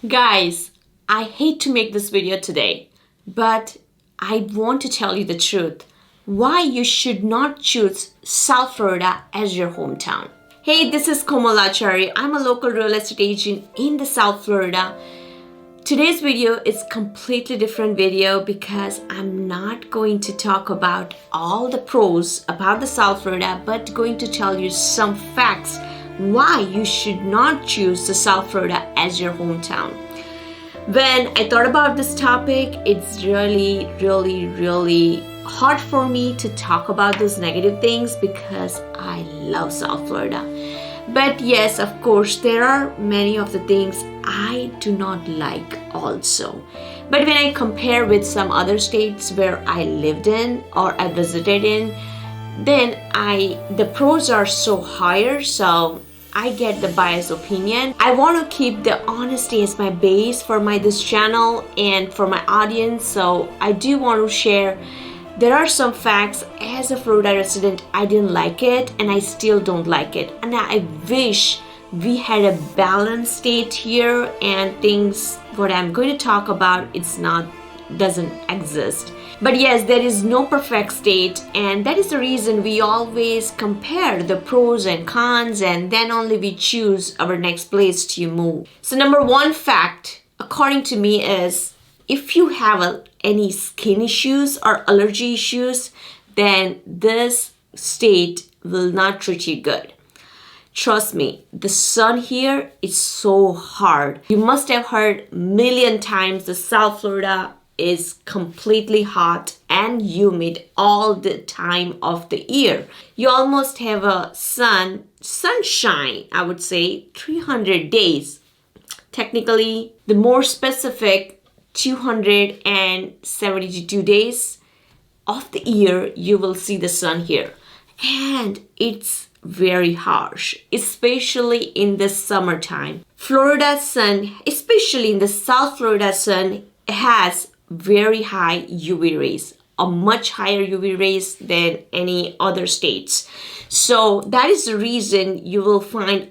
Guys, I hate to make this video today, but I want to tell you the truth. Why you should not choose South Florida as your hometown. Hey, this is Komal Acharya. I'm a local real estate agent in the South Florida. Today's video is completely different video because I'm not going to talk about all the pros about the South Florida, but going to tell you some facts why you should not choose the South Florida as your hometown. When I thought about this topic, it's really hard for me to talk about those negative things because I love South Florida. But yes, of course, there are many of the things I do not like also. But when I compare with some other states where I lived in or I visited in, then the pros are so higher, so I get the biased opinion. I want to keep the honesty as my base for this channel and for my audience, so I do want to share. There are some facts as a Florida resident I didn't like it and I still don't like it, and I wish we had a balanced state here and things what I'm going to talk about doesn't exist. But yes, there is no perfect state, and that is the reason we always compare the pros and cons, and then only we choose our next place to move. So number one fact, according to me, is if you have any skin issues or allergy issues, then this state will not treat you good. Trust me, the sun here is so hard. You must have heard a million times the South Florida is completely hot and humid all the time of the year. You almost have a sunshine, I would say, 300 days. Technically, the more specific, 272 days of the year you will see the sun here. And it's very harsh, especially in the summertime. Florida sun, especially in the South Florida sun, has very high UV rays, a much higher UV rays than any other states. So that is the reason you will find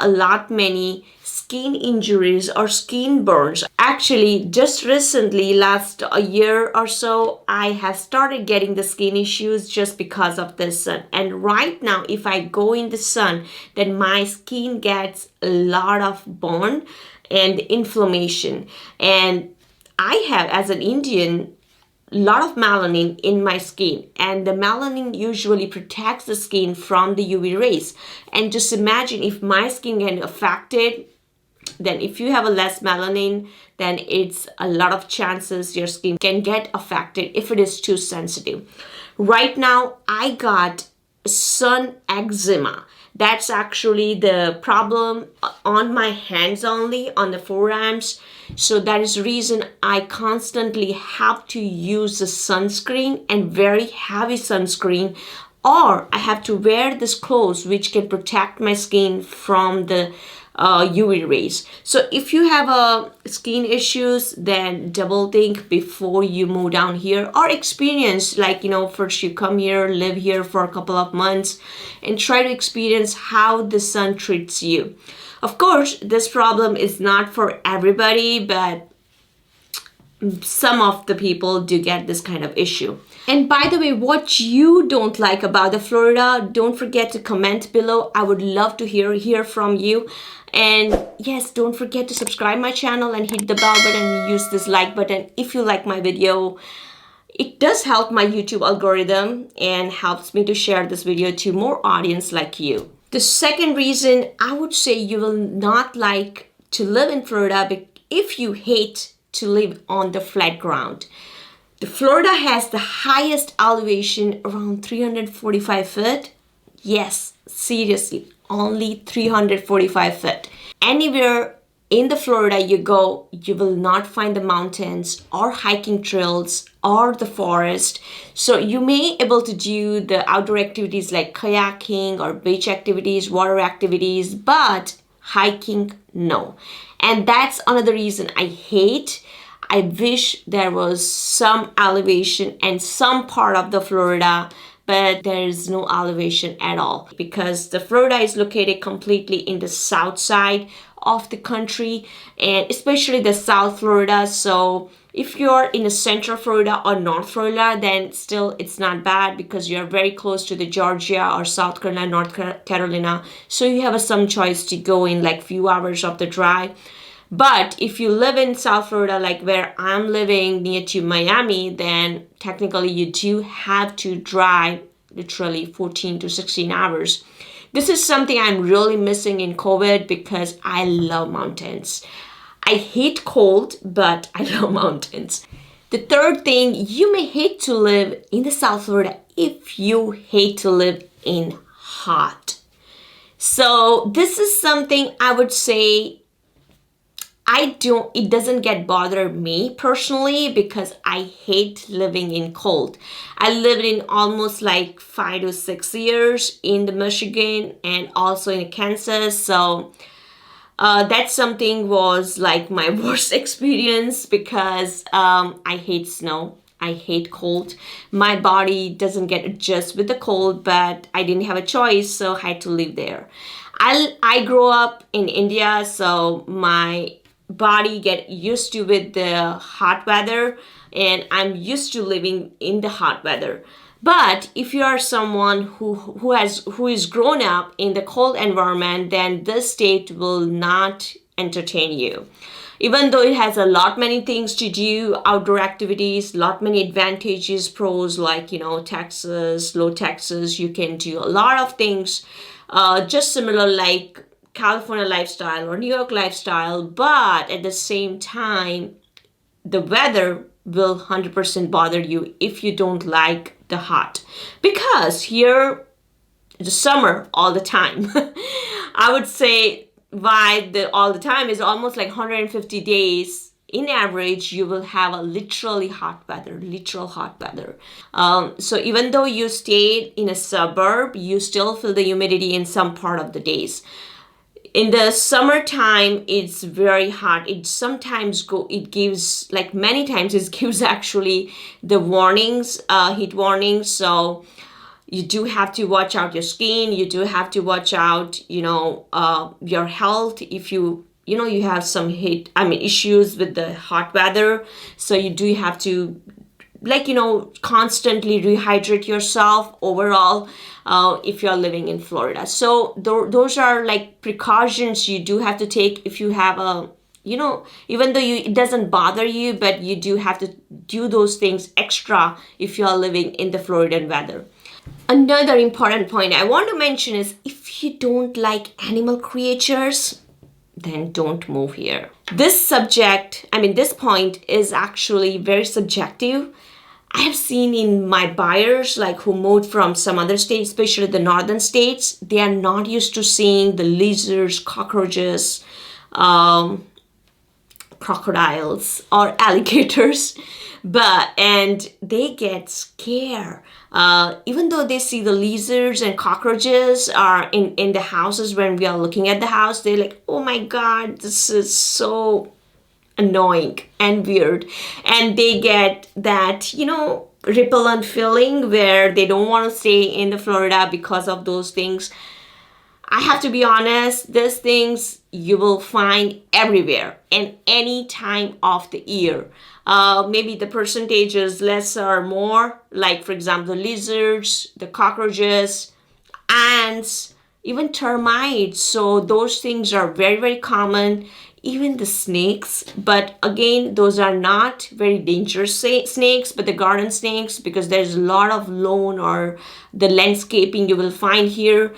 many skin injuries or skin burns. Actually, just recently, last a year or so, I have started getting the skin issues just because of the sun. And right now, if I go in the sun, then my skin gets a lot of burn and inflammation. And I have, as an Indian, a lot of melanin in my skin, and the melanin usually protects the skin from the UV rays. And just imagine if my skin gets affected, then if you have a less melanin, then it's a lot of chances your skin can get affected if it is too sensitive. Right now, I got sun eczema. That's actually the problem on my hands only, on the forearms. So that is the reason I constantly have to use the sunscreen, and very heavy sunscreen, or I have to wear this clothes which can protect my skin from the UV rays. So if you have skin issues, then double think before you move down here or experience, first you come here, live here for a couple of months and try to experience how the sun treats you. Of course, this problem is not for everybody, but some of the people do get this kind of issue. And by the way, what you don't like about the Florida, don't forget to comment below. I would love to hear from you. And yes, don't forget to subscribe my channel and hit the bell button and use this like button if you like my video. It does help my YouTube algorithm and helps me to share this video to more audience like you. The second reason I would say you will not like to live in Florida if you hate to live on the flat ground. The Florida has the highest elevation, around 345 feet. Yes, seriously, only 345 feet. Anywhere in the Florida you go, you will not find the mountains or hiking trails or the forest. So you may able to do the outdoor activities like kayaking or beach activities, water activities, but hiking, no. And that's another reason I wish there was some elevation and some part of the Florida, but there is no elevation at all because the Florida is located completely in the south side of the country, and especially the South Florida. So if you're in the Central Florida or North Florida, then still it's not bad because you're very close to the Georgia or South Carolina, North Carolina. So you have some choice to go in like few hours of the drive. But if you live in South Florida, like where I'm living near to Miami, then technically you do have to drive literally 14 to 16 hours. This is something I'm really missing in COVID because I love mountains. I hate cold, but I love mountains. The third thing, you may hate to live in the South Florida if you hate to live in hot. So this is something I would say it doesn't get bother me personally because I hate living in cold. I lived in almost like 5 to 6 years in the Michigan and also in Kansas. So that something was like my worst experience because I hate snow. I hate cold. My body doesn't get adjust with the cold, but I didn't have a choice, so I had to live there. I grew up in India, so my body get used to with the hot weather, and I'm used to living in the hot weather. But if you are someone who is grown up in the cold environment, then this state will not entertain you. Even though it has a lot many things to do, outdoor activities, lot many advantages, pros like Texas, low taxes, you can do a lot of things, just similar like California lifestyle or New York lifestyle, but at the same time, the weather will 100% bother you if you don't like the hot. Because here, the summer all the time. I would say why all the time is almost like 150 days in average, you will have a literal hot weather. So even though you stayed in a suburb, you still feel the humidity in some part of the days. In the summertime, it's very hot. It gives, like many times, it gives actually the warnings, heat warnings. So you do have to watch out your skin. You do have to watch out, your health. If you have some issues with the hot weather. So you do have to constantly rehydrate yourself overall if you're living in Florida. So those are like precautions you do have to take if you have even though it doesn't bother you, but you do have to do those things extra if you're living in the Floridian weather. Another important point I want to mention is if you don't like animal creatures, then don't move here. This point is actually very subjective. I have seen in my buyers who moved from some other states, especially the northern states, they are not used to seeing the lizards, cockroaches, crocodiles or alligators, and they get scared. Even though they see the lizards and cockroaches are in the houses when we are looking at the house, they're like, oh my God, this is so annoying and weird, and they get that repellent feeling where they don't want to stay in the Florida because of those things. I have to be honest, these things you will find everywhere and any time of the year. Maybe the percentage is less or more, like for example lizards, the cockroaches, ants, even termites. So those things are very, very common. Even the snakes, but again, those are not very dangerous snakes, but the garden snakes, because there's a lot of lawn or the landscaping you will find here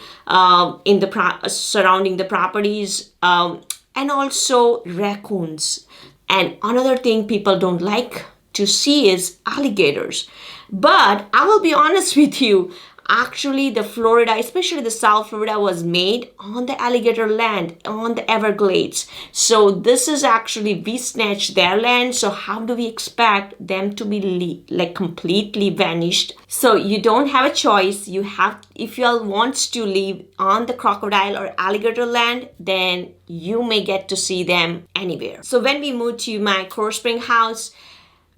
in the surrounding the properties, and also raccoons. And another thing people don't like to see is alligators. But I will be honest with you, actually the Florida, especially the South Florida, was made on the alligator land, on the Everglades. So this is actually, we snatched their land. So how do we expect them to be completely vanished? So you don't have a choice. If you all want to live on the crocodile or alligator land, then you may get to see them anywhere. So when we moved to my Coral Spring house,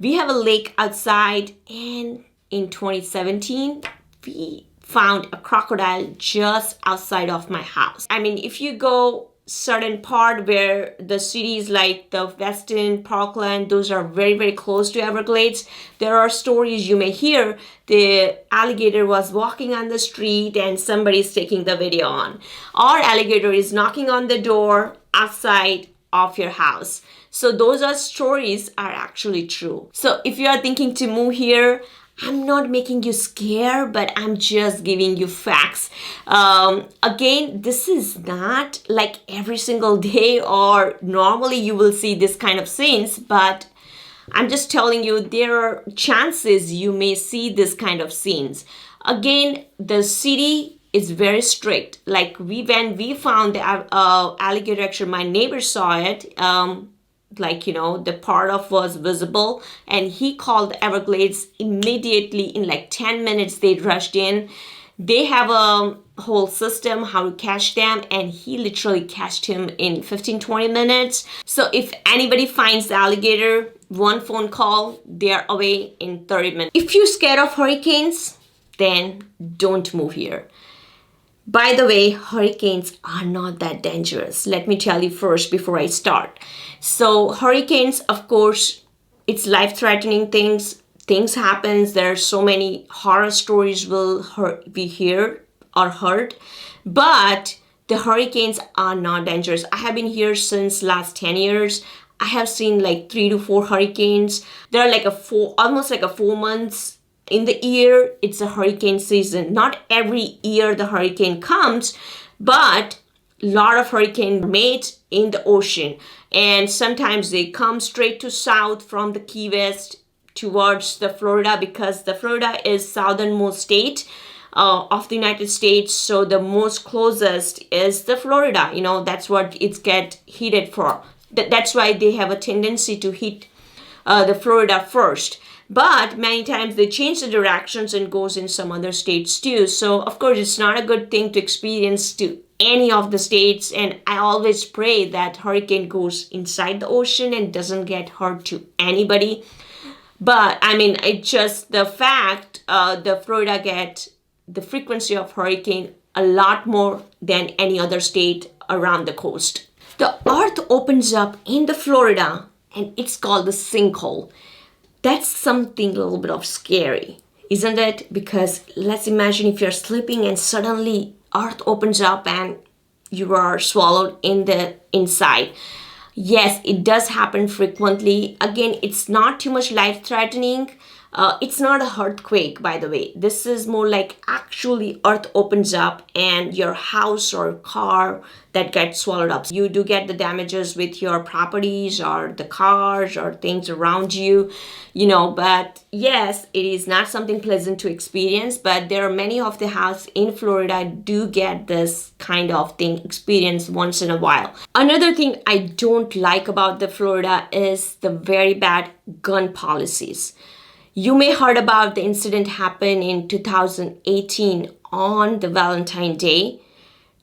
we have a lake outside, and in 2017, we found a crocodile just outside of my house. If you go certain part where the cities like the Weston, Parkland, those are very, very close to Everglades. There are stories you may hear the alligator was walking on the street and somebody's taking the video on. Or alligator is knocking on the door outside of your house. So those are stories are actually true. So if you are thinking to move here, I'm not making you scared, but I'm just giving you facts. Again, this is not like every single day or normally you will see this kind of scenes, but I'm just telling you there are chances you may see this kind of scenes. Again, the city is very strict. Like when we found the alligator, actually my neighbor saw it. The part of was visible, and he called Everglades immediately. In like 10 minutes they rushed in. They have a whole system how to catch them, and he literally catched him in 15-20 minutes. So if anybody finds the alligator, one phone call, they're away in 30 minutes. If you're scared of hurricanes, then don't move here. By the way, hurricanes are not that dangerous. Let me tell you first before I start. So hurricanes, of course, it's life-threatening things. Things happens. There are so many horror stories we hear or heard. But the hurricanes are not dangerous. I have been here since last 10 years. I have seen like 3 to 4 hurricanes. There are like almost like a 4 months in the year. It's a hurricane season. Not every year the hurricane comes, but a lot of hurricanes are made in the ocean. And sometimes they come straight to south from the Key West towards the Florida, because the Florida is southernmost state of the United States. So the most closest is the Florida. That's what it's get heated for. That's why they have a tendency to hit the Florida first. But many times they change the directions and goes in some other states too. So of course it's not a good thing to experience to any of the states. And I always pray that hurricane goes inside the ocean and doesn't get hurt to anybody. But I mean, it's just the fact the Florida get the frequency of hurricane a lot more than any other state around the coast. The earth opens up in the Florida and it's called the sinkhole. That's something a little bit of scary, isn't it? Because let's imagine if you're sleeping and suddenly earth opens up and you are swallowed in the inside. Yes, it does happen frequently. Again, it's not too much life-threatening. It's not an earthquake, by the way. This is more like actually earth opens up and your house or car that gets swallowed up. You do get the damages with your properties or the cars or things around you, but yes, it is not something pleasant to experience, but there are many of the houses in Florida do get this kind of thing experience once in a while. Another thing I don't like about the Florida is the very bad gun policies. You may heard about the incident happened in 2018 on the Valentine's Day.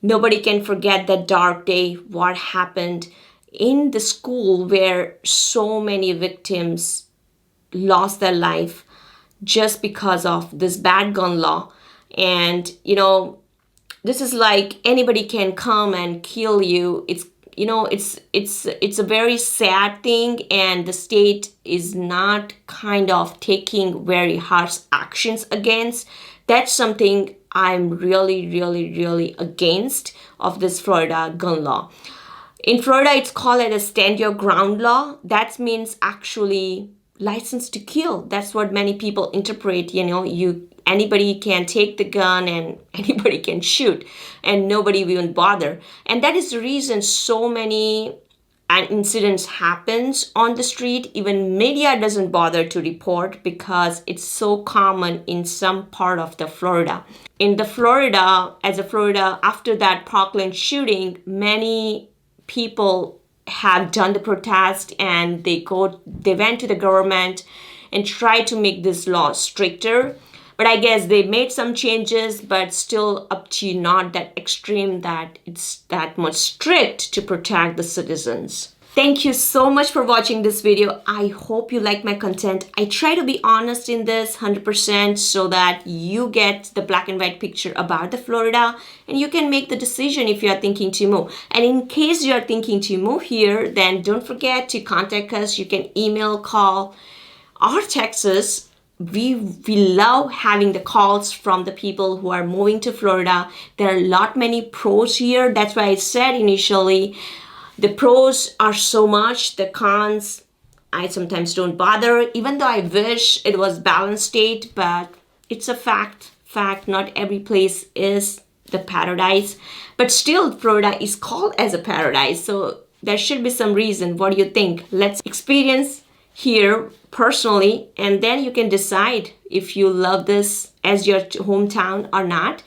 Nobody can forget that dark day, what happened in the school where so many victims lost their life just because of this bad gun law. And, this is like anybody can come and kill you. It's a very sad thing, and the state is not kind of taking very harsh actions against. That's something I'm really, really, really against of this Florida gun law. In Florida, it's called a stand your ground law. That means actually license to kill. That's what many people interpret. Anybody can take the gun and anybody can shoot and nobody will bother. And that is the reason so many incidents happens on the street. Even media doesn't bother to report because it's so common in some part of the Florida. In the Florida, after that Parkland shooting, many people have done the protest and they went to the government and tried to make this law stricter. But I guess they made some changes, but still up to not that extreme that it's that much strict to protect the citizens. Thank you so much for watching this video. I hope you like my content. I try to be honest in this 100% so that you get the black and white picture about the Florida and you can make the decision if you are thinking to move. And in case you are thinking to move here, then don't forget to contact us. You can email, call, or text us. We love having the calls from the people who are moving to Florida. There are a lot many pros here. That's why I said initially, the pros are so much, the cons, I sometimes don't bother, even though I wish it was balanced state, but it's a fact. Not every place is the paradise, but still Florida is called as a paradise. So there should be some reason. What do you think? Let's experience here personally, and then you can decide if you love this as your hometown or not.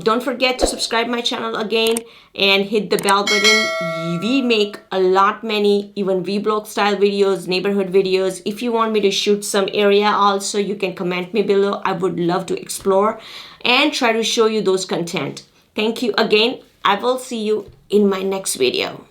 Don't forget to subscribe my channel again and hit the bell button. We make a lot many even vlog style videos, neighborhood videos. If you want me to shoot some area also, you can comment me below. I would love to explore and try to show you those content. Thank you again. I will see you in my next video.